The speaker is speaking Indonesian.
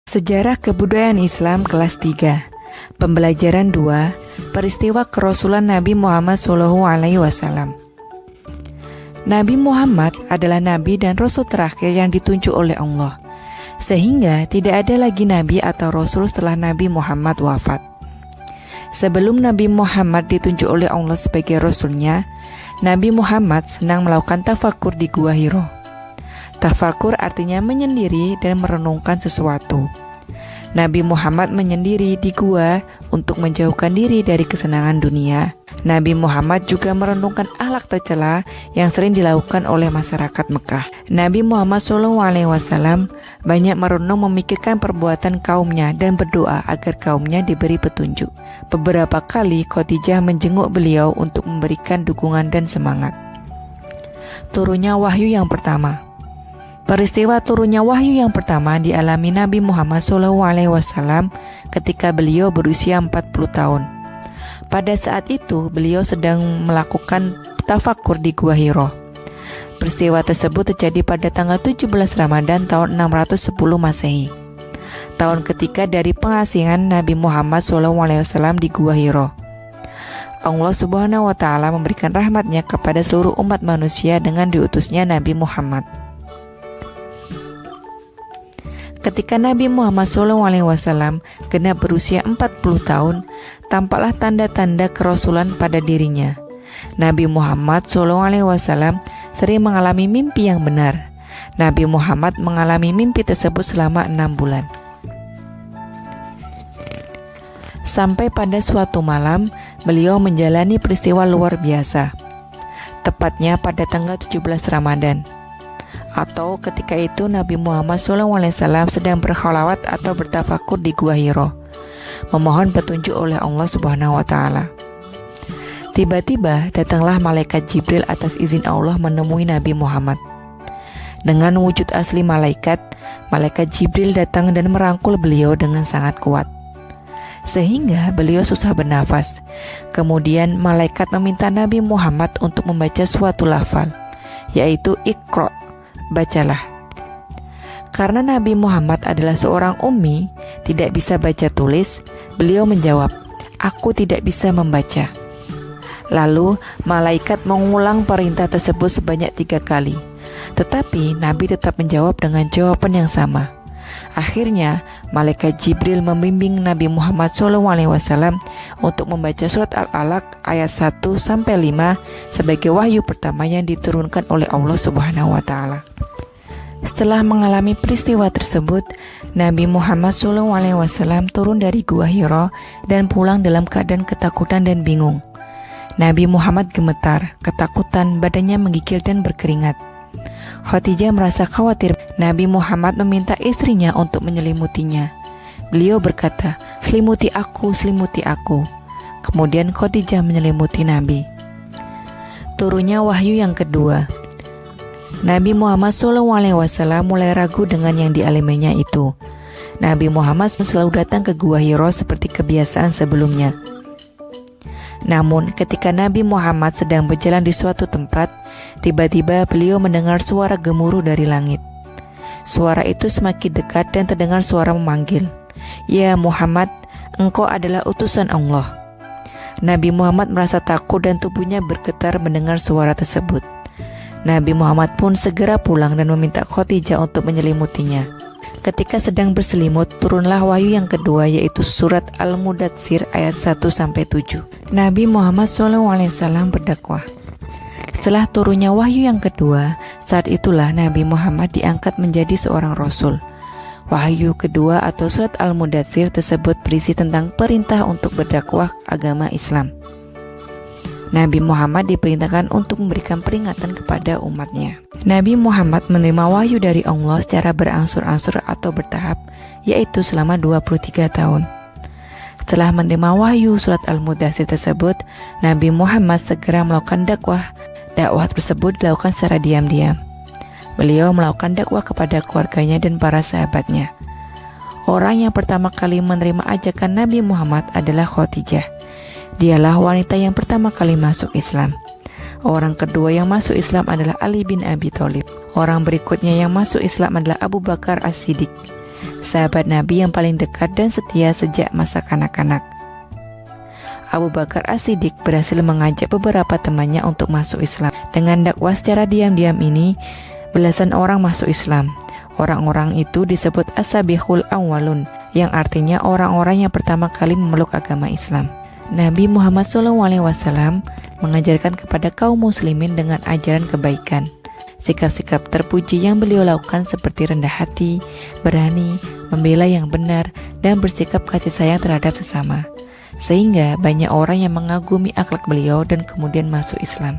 Sejarah Kebudayaan Islam kelas 3. Pembelajaran 2. Peristiwa kerasulan Nabi Muhammad SAW. Nabi Muhammad adalah nabi dan rasul terakhir yang ditunjuk oleh Allah, sehingga tidak ada lagi nabi atau rasul setelah Nabi Muhammad wafat. Sebelum Nabi Muhammad ditunjuk oleh Allah sebagai rasulnya, Nabi Muhammad senang melakukan tafakur di Gua Hiro. Tafakur artinya menyendiri dan merenungkan sesuatu. Nabi Muhammad menyendiri di gua untuk menjauhkan diri dari kesenangan dunia. Nabi Muhammad juga merenungkan akhlak tercela yang sering dilakukan oleh masyarakat Mekah. Nabi Muhammad SAW banyak merenung memikirkan perbuatan kaumnya dan berdoa agar kaumnya diberi petunjuk. Beberapa kali Khadijah menjenguk beliau untuk memberikan dukungan dan semangat. Turunnya wahyu yang pertama. Peristiwa turunnya wahyu yang pertama dialami Nabi Muhammad SAW ketika beliau berusia 40 tahun. Pada saat itu beliau sedang melakukan tafakur di Gua Hiro. Peristiwa tersebut terjadi pada tanggal 17 Ramadan tahun 610 Masehi. Tahun ketiga dari pengasingan Nabi Muhammad SAW di Gua Hiro. Allah Subhanahu wa Ta'ala memberikan rahmatnya kepada seluruh umat manusia dengan diutusnya Nabi Muhammad. Ketika Nabi Muhammad SAW genap berusia 40 tahun, tampaklah tanda-tanda kerasulan pada dirinya. Nabi Muhammad SAW sering mengalami mimpi yang benar. Nabi Muhammad mengalami mimpi tersebut selama 6 bulan. Sampai pada suatu malam, beliau menjalani peristiwa luar biasa. Tepatnya pada tanggal 17 Ramadan. Atau ketika itu Nabi Muhammad SAW sedang berkhalawat atau bertafakur di Gua Hiro, memohon petunjuk oleh Allah Subhanahu wa Ta'ala. Tiba-tiba datanglah malaikat Jibril atas izin Allah menemui Nabi Muhammad. Dengan wujud asli malaikat Jibril datang dan merangkul beliau dengan sangat kuat, sehingga beliau susah bernafas. Kemudian malaikat meminta Nabi Muhammad untuk membaca suatu lafal, yaitu Iqra, bacalah. Karena Nabi Muhammad adalah seorang ummi, tidak bisa baca tulis, beliau menjawab, "Aku tidak bisa membaca." Lalu malaikat mengulang perintah tersebut sebanyak 3 kali, tetapi Nabi tetap menjawab dengan jawaban yang sama. Akhirnya malaikat Jibril membimbing Nabi Muhammad SAW untuk membaca surat Al-Alaq ayat 1-5 sebagai wahyu pertama yang diturunkan oleh Allah Subhanahu wa Ta'ala. Setelah mengalami peristiwa tersebut, Nabi Muhammad SAW turun dari Gua Hiro dan pulang dalam keadaan ketakutan dan bingung. Nabi Muhammad gemetar, ketakutan, badannya menggigil dan berkeringat. Khadijah merasa khawatir. Nabi Muhammad meminta istrinya untuk menyelimutinya. Beliau berkata, selimuti aku." Kemudian Khadijah menyelimuti Nabi. Turunnya wahyu yang kedua. Nabi Muhammad SAW mulai ragu dengan yang dialaminya itu. Nabi Muhammad selalu datang ke Gua Hiro seperti kebiasaan sebelumnya. Namun ketika Nabi Muhammad sedang berjalan di suatu tempat, tiba-tiba beliau mendengar suara gemuruh dari langit. Suara itu semakin dekat dan terdengar suara memanggil, "Ya Muhammad, engkau adalah utusan Allah." Nabi Muhammad merasa takut dan tubuhnya bergetar mendengar suara tersebut. Nabi Muhammad pun segera pulang dan meminta Khadijah untuk menyelimutinya. Ketika sedang berselimut, turunlah wahyu yang kedua, yaitu surat Al-Mudatsir ayat 1-7. Nabi Muhammad SAW berdakwah. Setelah turunnya wahyu yang kedua, saat itulah Nabi Muhammad diangkat menjadi seorang rasul. Wahyu kedua atau surat Al-Mudatsir tersebut berisi tentang perintah untuk berdakwah agama Islam. Nabi Muhammad diperintahkan untuk memberikan peringatan kepada umatnya. Nabi Muhammad menerima wahyu dari Allah secara berangsur-angsur atau bertahap, yaitu selama 23 tahun. Setelah menerima wahyu surat Al-Mudatsir tersebut, Nabi Muhammad segera melakukan dakwah. Dakwah tersebut dilakukan secara diam-diam. Beliau melakukan dakwah kepada keluarganya dan para sahabatnya. Orang yang pertama kali menerima ajakan Nabi Muhammad adalah Khadijah. Dialah wanita yang pertama kali masuk Islam. Orang kedua yang masuk Islam adalah Ali bin Abi Thalib. Orang berikutnya yang masuk Islam adalah Abu Bakar As-Siddiq. sahabat Nabi yang paling dekat dan setia sejak masa kanak-kanak. Abu Bakar As-Siddiq berhasil mengajak beberapa temannya untuk masuk Islam. Dengan dakwah secara diam-diam ini, belasan orang masuk Islam. Orang-orang itu disebut As-Sabiqul Awwalun, yang artinya orang-orang yang pertama kali memeluk agama Islam. Nabi Muhammad SAW mengajarkan kepada kaum muslimin dengan ajaran kebaikan. Sikap-sikap terpuji yang beliau lakukan seperti rendah hati, berani, membela yang benar, dan bersikap kasih sayang terhadap sesama. Sehingga banyak orang yang mengagumi akhlak beliau dan kemudian masuk Islam.